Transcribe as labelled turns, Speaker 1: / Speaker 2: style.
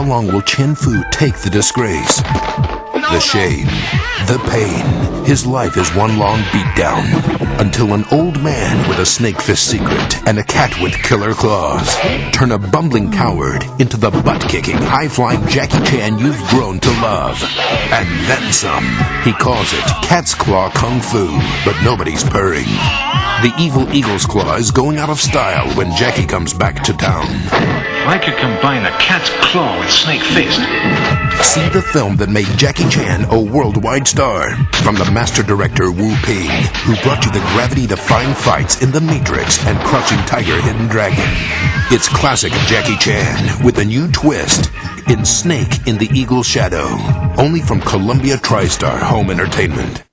Speaker 1: How long will Chen Fu take the disgrace? The shame, the pain. His life is one long beatdown until an old man with a snake fist secret and a cat with killer claws turn a bumbling coward into the butt-kicking, high-flying Jackie Chan you've grown to love. And then some. He calls it Cat's Claw Kung Fu, but nobody's purring. The evil eagle's claw is going out of style when Jackie comes back to town.
Speaker 2: I could combine a cat's claw with snake fist.
Speaker 1: See the film that made Jackie Chan a worldwide star. From the master director Wu Ping, who brought you the gravity-defying fights in The Matrix and Crouching Tiger, Hidden Dragon. It's classic Jackie Chan with a new twist in Snake in the Eagle's Shadow. Only from Columbia TriStar Home Entertainment.